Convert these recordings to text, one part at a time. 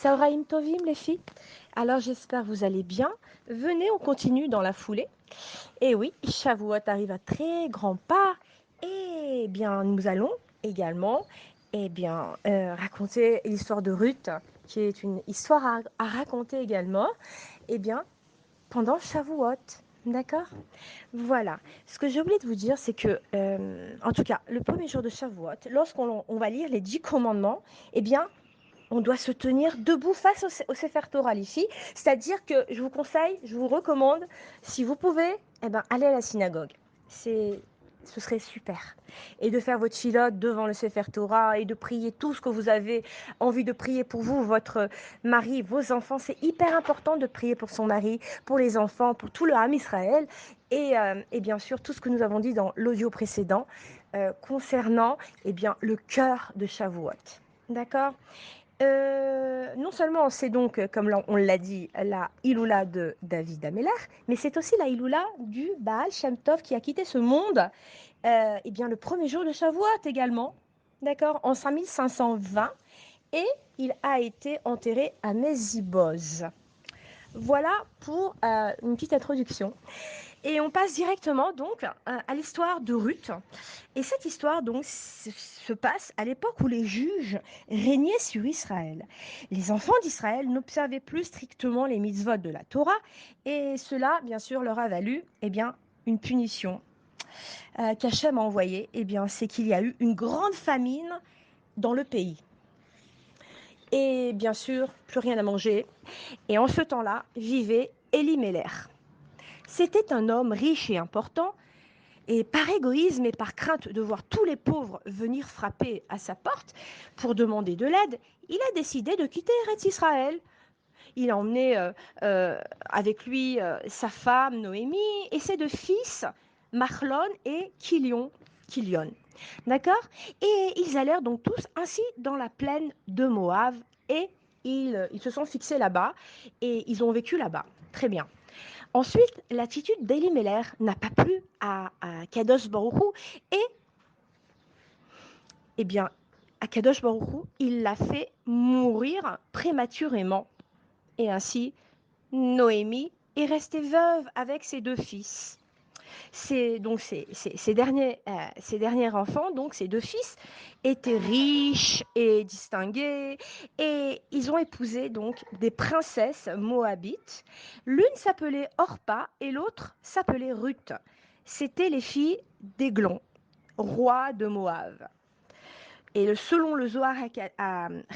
Saouraïm Tovim, les filles. Alors j'espère que vous allez bien. Venez, on continue dans la foulée. Et oui, Shavuot arrive à très grands pas. Et bien, nous allons également raconter l'histoire de Ruth, qui est une histoire à raconter également, eh bien, pendant Shavuot. D'accord? Voilà. Ce que j'ai oublié de vous dire, c'est que, en tout cas, le premier jour de Shavuot, lorsqu'on va lire les 10 commandements, eh bien, on doit se tenir debout face au Sefer Torah, les filles. C'est-à-dire que je vous conseille, je vous recommande, si vous pouvez, allez à la synagogue. Ce serait super. Et de faire votre chilote devant le Sefer Torah et de prier tout ce que vous avez envie de prier pour vous, votre mari, vos enfants. C'est hyper important de prier pour son mari, pour les enfants, pour tout le Ham Israël. Et bien sûr, tout ce que nous avons dit dans l'audio précédent concernant le cœur de Shavuot. D'accord? Non seulement c'est donc, comme on l'a dit, la Iloula de David Améler, mais c'est aussi la Iloula du Baal Shem Tov qui a quitté ce monde le premier jour de Shavuot également, d'accord, en 5520, et il a été enterré à Méziboz. Voilà pour une petite introduction. Et on passe directement donc à l'histoire de Ruth. Et cette histoire donc se passe à l'époque où les juges régnaient sur Israël. Les enfants d'Israël n'observaient plus strictement les mitzvot de la Torah et cela bien sûr leur a valu une punition qu'Hachem a envoyée. C'est qu'il y a eu une grande famine dans le pays. Et bien sûr, plus rien à manger. Et en ce temps-là, vivait Elimelech. C'était un homme riche et important. Et par égoïsme et par crainte de voir tous les pauvres venir frapper à sa porte pour demander de l'aide, il a décidé de quitter Eretz Israël. Il a emmené avec lui sa femme Noémie et ses deux fils, Machlon et Kilion. D'accord? Et ils allèrent donc tous ainsi dans la plaine de Moab et ils se sont fixés là-bas et ils ont vécu là-bas. Très bien. Ensuite, l'attitude d'Elimelech n'a pas plu à Kadosh Baruch Hu et, à Kadosh Baruch Hu, il l'a fait mourir prématurément. Et ainsi, Noémie est restée veuve avec ses deux fils. Ces derniers enfants, donc ces deux fils, étaient riches et distingués et ils ont épousé donc des princesses moabites. L'une s'appelait Orpa et l'autre s'appelait Ruth. C'étaient les filles d'Églon, roi de Moab. Et selon le Zohar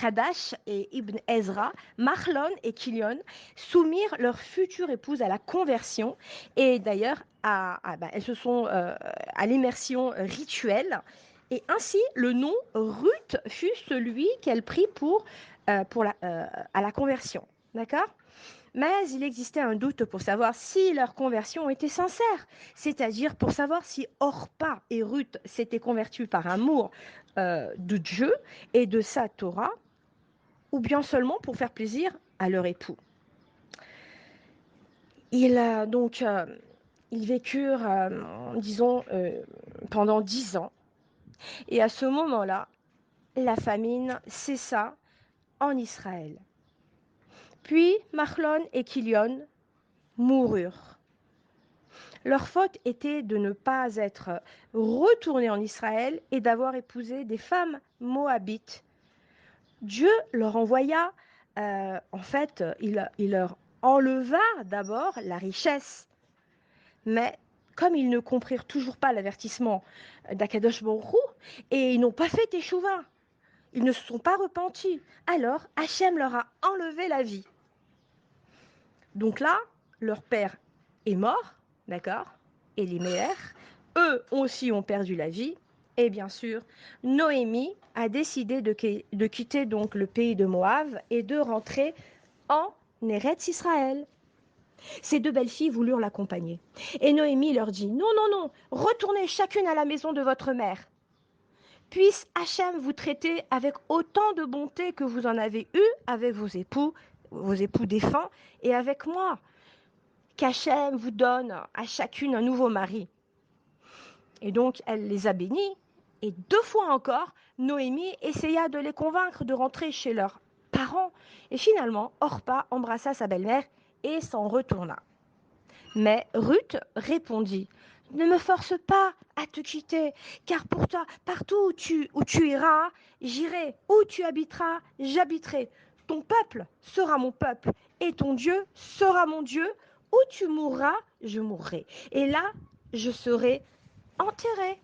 Hadash et Ibn Ezra, Machlon et Kilion soumirent leur future épouse à la conversion et d'ailleurs elles se sont à l'immersion rituelle. Et ainsi, le nom Ruth fut celui qu'elle prit à la conversion. D'accord? Mais il existait un doute pour savoir si leur conversion était sincère, c'est-à-dire pour savoir si Orpa et Ruth s'étaient convertis par amour de Dieu et de sa Torah, ou bien seulement pour faire plaisir à leur époux. Ils vécurent, pendant 10 ans. Et à ce moment-là, la famine cessa en Israël. Puis Machlon et Kilion moururent. Leur faute était de ne pas être retournés en Israël et d'avoir épousé des femmes moabites. Dieu leur envoya, il leur enleva d'abord la richesse. Mais comme ils ne comprirent toujours pas l'avertissement d'Akadosh Baruch Hu, et ils n'ont pas fait teshuva, ils ne se sont pas repentis, alors Hachem leur a enlevé la vie. Donc là, leur père est mort, d'accord? Elimelech, eux aussi ont perdu la vie. Et bien sûr, Noémie a décidé de quitter donc le pays de Moab et de rentrer en Eretz Israël. Ces deux belles filles voulurent l'accompagner. Et Noémie leur dit, non, non, non, retournez chacune à la maison de votre mère. Puisse Hachem vous traiter avec autant de bonté que vous en avez eu avec vos époux défunts, et avec moi. Qu'Hachem vous donne à chacune un nouveau mari. Et donc, elle les a bénis. Et 2 fois encore, Noémie essaya de les convaincre de rentrer chez leur parents. Et finalement, Orpa embrassa sa belle-mère et s'en retourna. Mais Ruth répondit: Ne me force pas à te quitter, car pour toi, partout où tu iras, j'irai. Où tu habiteras, j'habiterai. Ton peuple sera mon peuple, et ton Dieu sera mon Dieu. Où tu mourras, je mourrai. Et là, je serai enterrée.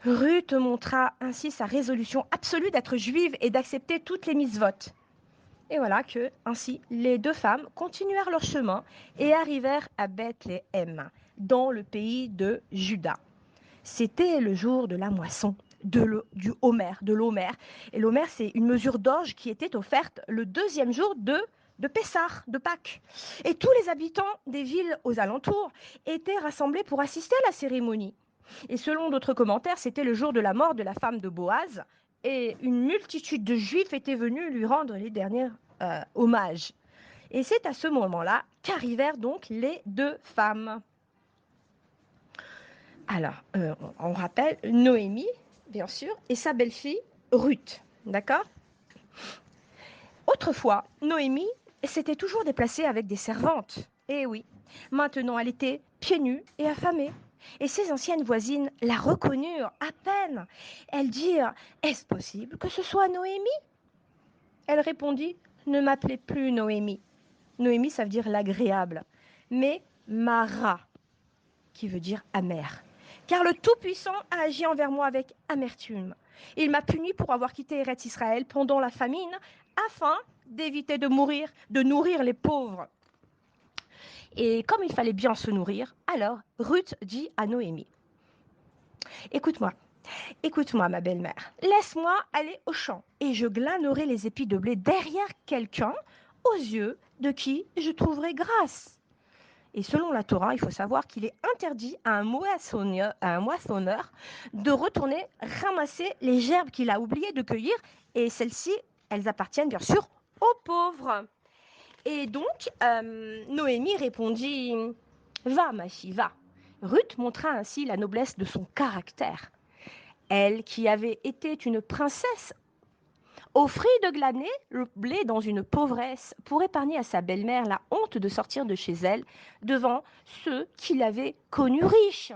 Ruth montra ainsi sa résolution absolue d'être juive et d'accepter toutes les mitzvot. Et voilà que, ainsi, les deux femmes continuèrent leur chemin et arrivèrent à Bethléem, dans le pays de Juda. C'était le jour de la moisson, du Homer, de l'Homer. Et l'Homer, c'est une mesure d'orge qui était offerte le deuxième jour de Pessah, de Pâques. Et tous les habitants des villes aux alentours étaient rassemblés pour assister à la cérémonie. Et selon d'autres commentaires, c'était le jour de la mort de la femme de Boaz, et une multitude de Juifs étaient venus lui rendre les derniers hommages. Et c'est à ce moment-là qu'arrivèrent donc les deux femmes. Alors, on rappelle Noémie, bien sûr, et sa belle-fille Ruth, d'accord? Autrefois, Noémie s'était toujours déplacée avec des servantes. Eh oui, maintenant elle était pieds nus et affamée. Et ses anciennes voisines la reconnurent à peine. Elles dirent: Est-ce possible que ce soit Noémie? Elle répondit: Ne m'appelez plus Noémie. Noémie, ça veut dire l'agréable, mais Mara, qui veut dire amer. Car le Tout-Puissant a agi envers moi avec amertume. Il m'a puni pour avoir quitté Eretz Israël pendant la famine, afin d'éviter de mourir, de nourrir les pauvres. Et comme il fallait bien se nourrir, alors Ruth dit à Noémie: Écoute-moi, écoute-moi, ma belle-mère, laisse-moi aller au champ, et je glanerai les épis de blé derrière quelqu'un, aux yeux de qui je trouverai grâce. Et selon la Torah, il faut savoir qu'il est interdit à un moissonneur de retourner ramasser les gerbes qu'il a oublié de cueillir. Et celles-ci, elles appartiennent bien sûr aux pauvres. Et donc, Noémie répondit: Va, ma fille, va. Ruth montra ainsi la noblesse de son caractère. Elle, qui avait été une princesse, offrit de glaner le blé dans une pauvresse pour épargner à sa belle-mère la honte de sortir de chez elle devant ceux qui l'avaient connue riche.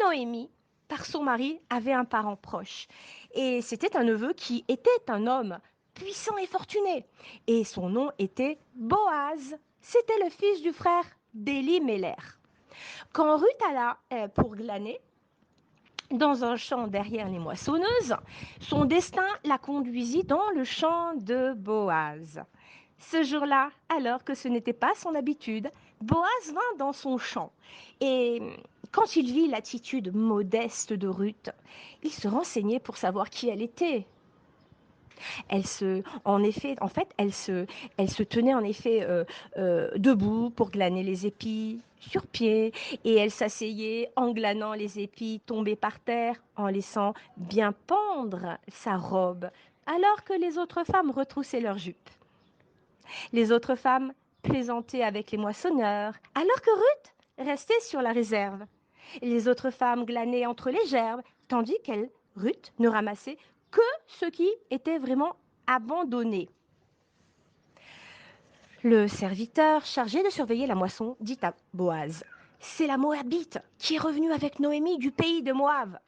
Noémie, par son mari, avait un parent proche. Et c'était un neveu qui était un homme puissant et fortuné. Et son nom était Boaz. C'était le fils du frère d'Élie-Méler. Quand Ruth alla pour glaner, dans un champ derrière les moissonneuses, son destin la conduisit dans le champ de Boaz. Ce jour-là, alors que ce n'était pas son habitude, Boaz vint dans son champ. Et quand il vit l'attitude modeste de Ruth, il se renseignait pour savoir qui elle était. Elle se tenait en effet debout pour glaner les épis sur pied, et elle s'asseyait en glanant les épis tombés par terre, en laissant bien pendre sa robe, alors que les autres femmes retroussaient leurs jupes. Les autres femmes plaisantaient avec les moissonneurs, alors que Ruth restait sur la réserve. Les autres femmes glanaient entre les gerbes, tandis qu'elle, Ruth, ne ramassait que ce qui était vraiment abandonné. Le serviteur chargé de surveiller la moisson dit à Boaz: C'est la Moabite qui est revenue avec Noémie du pays de Moab.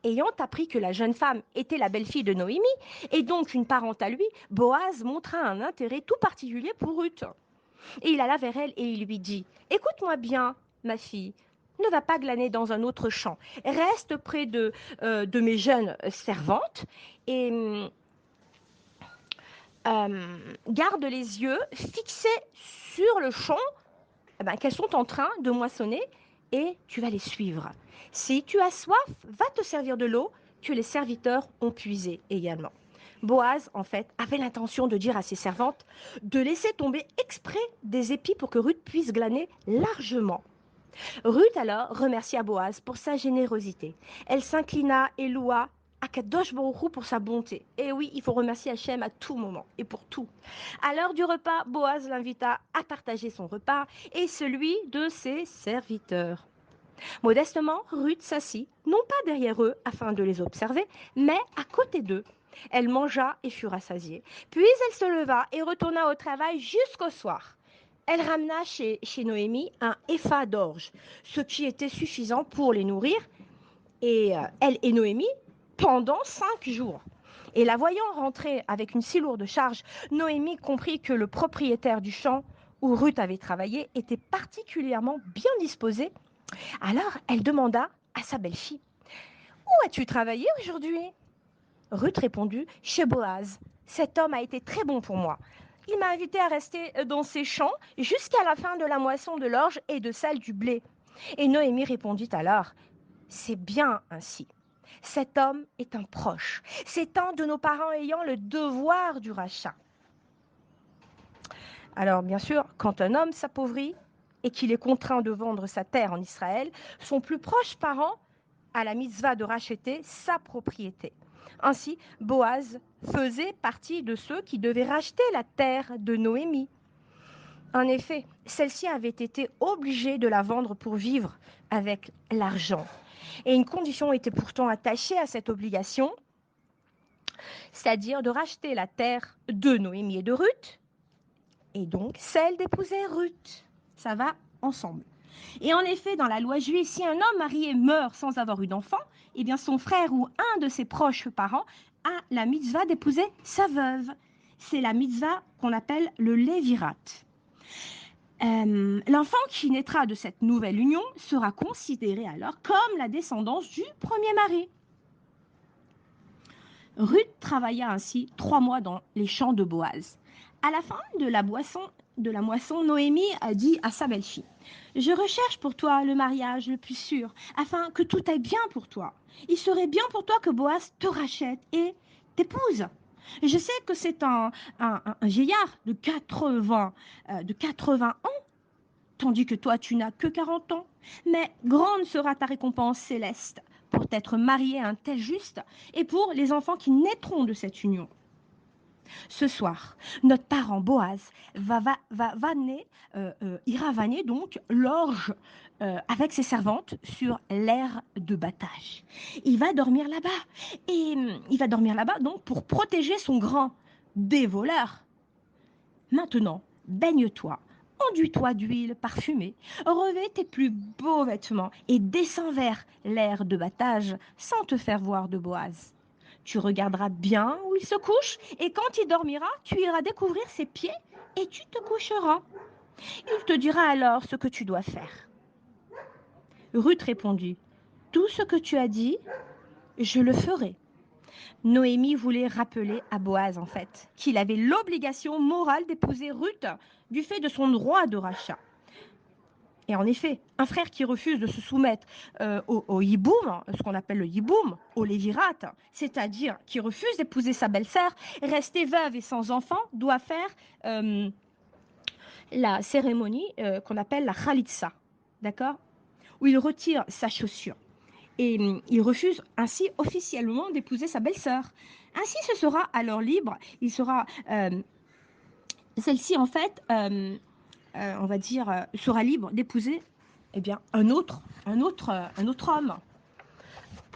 Ayant appris que la jeune femme était la belle-fille de Noémie, et donc une parente à lui, Boaz montra un intérêt tout particulier pour Ruth. Et il alla vers elle et il lui dit: Écoute-moi bien, ma fille, ne va pas glaner dans un autre champ. Reste près de mes jeunes servantes et garde les yeux fixés sur le champ qu'elles sont en train de moissonner, et tu vas les suivre. Si tu as soif, va te servir de l'eau que les serviteurs ont puisée également. Boaz, en fait, avait l'intention de dire à ses servantes de laisser tomber exprès des épis pour que Ruth puisse glaner largement. Ruth alors remercia Boaz pour sa générosité. Elle s'inclina et loua Akadosh Baruch Hu pour sa bonté. Et oui, il faut remercier Hachem à tout moment et pour tout. À l'heure du repas, Boaz l'invita à partager son repas et celui de ses serviteurs. Modestement, Ruth s'assit, non pas derrière eux afin de les observer, mais à côté d'eux. Elle mangea et fut rassasiée. Puis elle se leva et retourna au travail jusqu'au soir. Elle ramena chez Noémie un épha d'orge, ce qui était suffisant pour les nourrir, et elle et Noémie, pendant 5 jours. Et la voyant rentrer avec une si lourde charge, Noémie comprit que le propriétaire du champ où Ruth avait travaillé était particulièrement bien disposé. Alors elle demanda à sa belle-fille: Où as-tu travaillé aujourd'hui? Ruth répondit: Chez Boaz. Cet homme a été très bon pour moi. Il m'a invité à rester dans ses champs jusqu'à la fin de la moisson de l'orge et de celle du blé. Et Noémie répondit alors: C'est bien ainsi. Cet homme est un proche. C'est un de nos parents ayant le devoir du rachat. Alors, bien sûr, quand un homme s'appauvrit et qu'il est contraint de vendre sa terre en Israël, son plus proche parent a la mitzvah de racheter sa propriété. Ainsi, Boaz faisait partie de ceux qui devaient racheter la terre de Noémie. En effet, celle-ci avait été obligée de la vendre pour vivre avec l'argent. Et une condition était pourtant attachée à cette obligation, c'est-à-dire de racheter la terre de Noémie et de Ruth, et donc celle d'épouser Ruth. Ça va ensemble. Et en effet, dans la loi juive, si un homme marié meurt sans avoir eu d'enfant, eh bien son frère ou un de ses proches parents a la mitzvah d'épouser sa veuve. C'est la mitzvah qu'on appelle le lévirat. L'enfant qui naîtra de cette nouvelle union sera considéré alors comme la descendance du premier mari. Ruth travailla ainsi 3 mois dans les champs de Boaz. À la fin de la moisson, Noémie a dit à sa belle-fille: Je recherche pour toi le mariage le plus sûr, afin que tout aille bien pour toi. Il serait bien pour toi que Boaz te rachète et t'épouse. Je sais que c'est un vieillard de 80 ans, tandis que toi tu n'as que 40 ans. Mais grande sera ta récompense céleste pour t'être marié à un tel juste et pour les enfants qui naîtront de cette union. Ce soir, notre parent Boaz ira vanner donc l'orge avec ses servantes sur l'aire de battage. Il va dormir là-bas. Et il va dormir là-bas donc pour protéger son grand des voleurs. Maintenant, baigne-toi, enduis-toi d'huile parfumée, revêt tes plus beaux vêtements et descends vers l'aire de battage sans te faire voir de Boaz. Tu regarderas bien où il se couche et quand il dormira, tu iras découvrir ses pieds et tu te coucheras. Il te dira alors ce que tu dois faire. Ruth répondit: Tout ce que tu as dit, je le ferai. Noémie voulait rappeler à Boaz, en fait, qu'il avait l'obligation morale d'épouser Ruth du fait de son droit de rachat. Et en effet, un frère qui refuse de se soumettre au yiboum, ce qu'on appelle le yiboum, au lévirat, c'est-à-dire qui refuse d'épouser sa belle-sœur, restée veuve et sans enfant, doit faire la cérémonie qu'on appelle la khalitsa, d'accord, où il retire sa chaussure. Et il refuse ainsi officiellement d'épouser sa belle-sœur. Ainsi, ce sera alors libre. Il sera celle-ci en fait, on va dire, sera libre d'épouser, eh bien, un autre homme.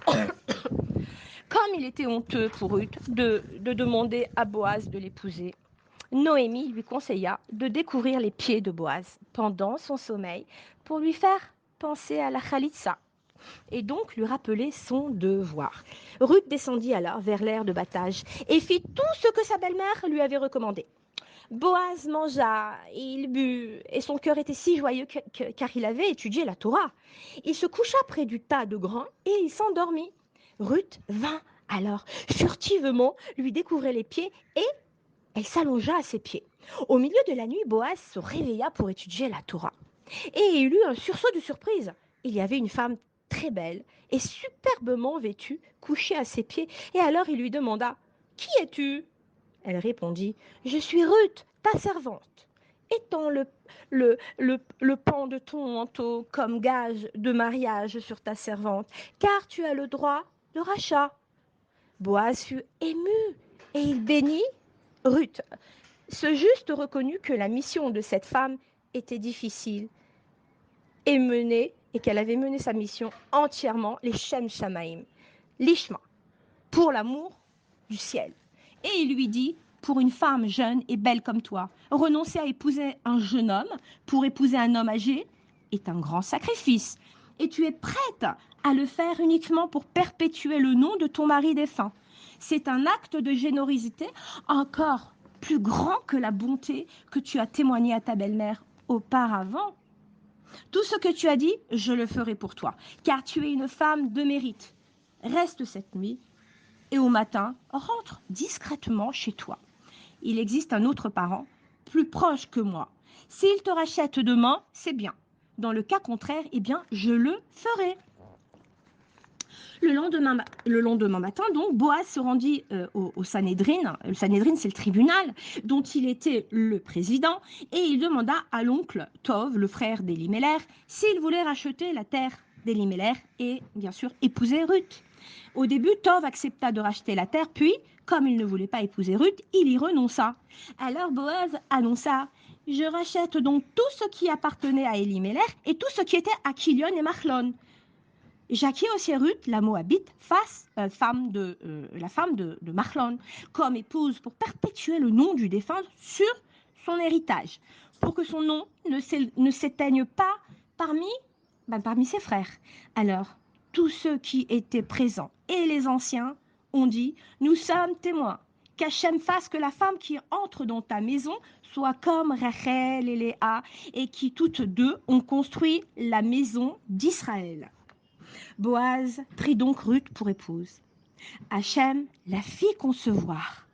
Comme il était honteux pour Ruth de demander à Boaz de l'épouser, Noémie lui conseilla de découvrir les pieds de Boaz pendant son sommeil pour lui faire penser à la khalitsa et donc lui rappeler son devoir. Ruth descendit alors vers l'aire de battage et fit tout ce que sa belle-mère lui avait recommandé. Boaz mangea et il but, et son cœur était si joyeux car il avait étudié la Torah. Il se coucha près du tas de grains et il s'endormit. Ruth vint alors furtivement lui découvrir les pieds et elle s'allongea à ses pieds. Au milieu de la nuit, Boaz se réveilla pour étudier la Torah. Et il eut un sursaut de surprise. Il y avait une femme très belle et superbement vêtue couchée à ses pieds. Et alors il lui demanda: Qui es-tu? Elle répondit: Je suis Ruth, ta servante. Étends le pan de ton manteau comme gage de mariage sur ta servante, car tu as le droit de rachat. Boaz fut ému et il bénit Ruth. Ce juste reconnut que la mission de cette femme était difficile et qu'elle avait mené sa mission entièrement, les Shem Shamaim, l'Ishma, pour l'amour du ciel. Et il lui dit, pour une femme jeune et belle comme toi, renoncer à épouser un jeune homme pour épouser un homme âgé est un grand sacrifice. Et tu es prête à le faire uniquement pour perpétuer le nom de ton mari défunt. C'est un acte de générosité encore plus grand que la bonté que tu as témoignée à ta belle-mère auparavant. Tout ce que tu as dit, je le ferai pour toi, car tu es une femme de mérite. Reste cette nuit et au matin, rentre discrètement chez toi. Il existe un autre parent, plus proche que moi. S'il te rachète demain, c'est bien. Dans le cas contraire, eh bien, je le ferai. Le lendemain matin, donc, Boaz se rendit au Sanhédrin. Le Sanhédrin, c'est le tribunal dont il était le président, et il demanda à l'oncle Tov, le frère d'Elimelech, s'il voulait racheter la terre d'Elimelech et, bien sûr, épouser Ruth. Au début, Tov accepta de racheter la terre, puis, comme il ne voulait pas épouser Ruth, il y renonça. Alors Boaz annonça: je rachète donc tout ce qui appartenait à Elimelech et tout ce qui était à Kilion et Machlon. J'acquiers aussi Ruth, la Moabite, la femme de Machlon, comme épouse pour perpétuer le nom du défunt sur son héritage, pour que son nom ne s'éteigne pas parmi ses frères. Alors, tous ceux qui étaient présents et les anciens ont dit: nous sommes témoins qu'Hachem fasse que la femme qui entre dans ta maison soit comme Rachel et Léa, et qui toutes deux ont construit la maison d'Israël. Boaz prit donc Ruth pour épouse. Hachem la fit concevoir.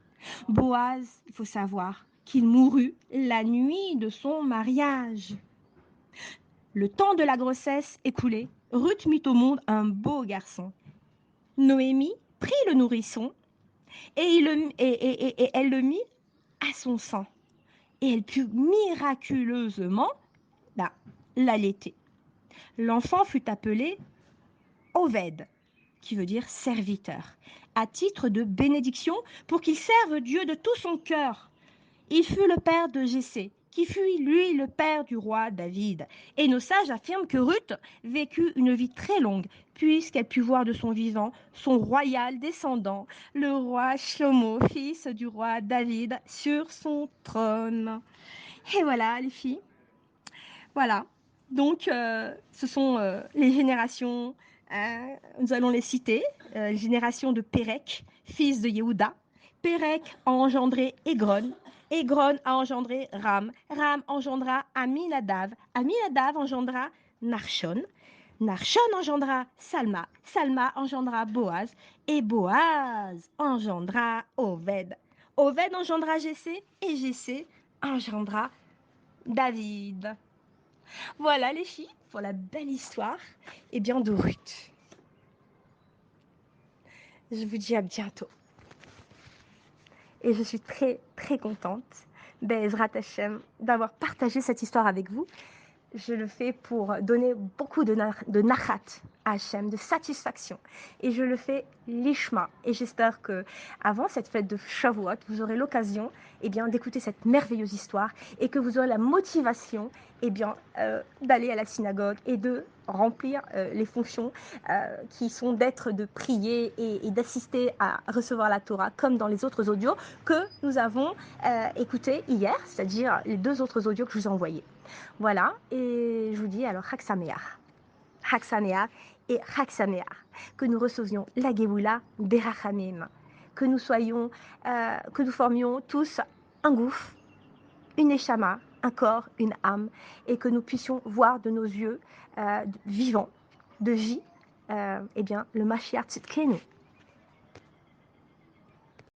Boaz, il faut savoir qu'il mourut la nuit de son mariage. Le temps de la grossesse écoulé, Ruth mit au monde un beau garçon. Noémie prit le nourrisson et elle le mit à son sein. Et elle put miraculeusement l'allaiter. L'enfant fut appelé Oved, qui veut dire serviteur, à titre de bénédiction pour qu'il serve Dieu de tout son cœur. Il fut le père de Jessé, qui fut lui le père du roi David. Et nos sages affirment que Ruth vécut une vie très longue, puisqu'elle put voir de son vivant son royal descendant, le roi Shlomo, fils du roi David, sur son trône. Et voilà, les filles. Voilà. Donc, ce sont les générations, nous allons les citer, les générations de Pérec, fils de Yehuda. Pérec a engendré Égron. Égron a engendré Ram. Ram engendra Aminadav. Aminadav engendra Narshon. Narshon engendra Salma. Salma engendra Boaz. Et Boaz engendra Oved. Oved engendra Jessé. Et Jessé engendra David. Voilà les filles, pour la belle histoire de Ruth. Je vous dis à bientôt. Et je suis très très contente, Be'ezrat Hashem, d'avoir partagé cette histoire avec vous. Je le fais pour donner beaucoup de nachat à Hachem, de satisfaction. Et je le fais lishma. Et j'espère que avant cette fête de Shavuot, vous aurez l'occasion d'écouter cette merveilleuse histoire et que vous aurez la motivation d'aller à la synagogue et de remplir les fonctions qui sont d'être, de prier et d'assister à recevoir la Torah, comme dans les autres audios que nous avons écoutés hier, c'est-à-dire les 2 autres audios que je vous ai envoyés. Voilà, et je vous dis alors Chag Sameach et Chag Sameach, que nous recevions la Géoula Berachamim, que nous formions tous un gouffre, une neshama, un corps, une âme, et que nous puissions voir de nos yeux vivants, de vie, le Mashiach Tzidkenu,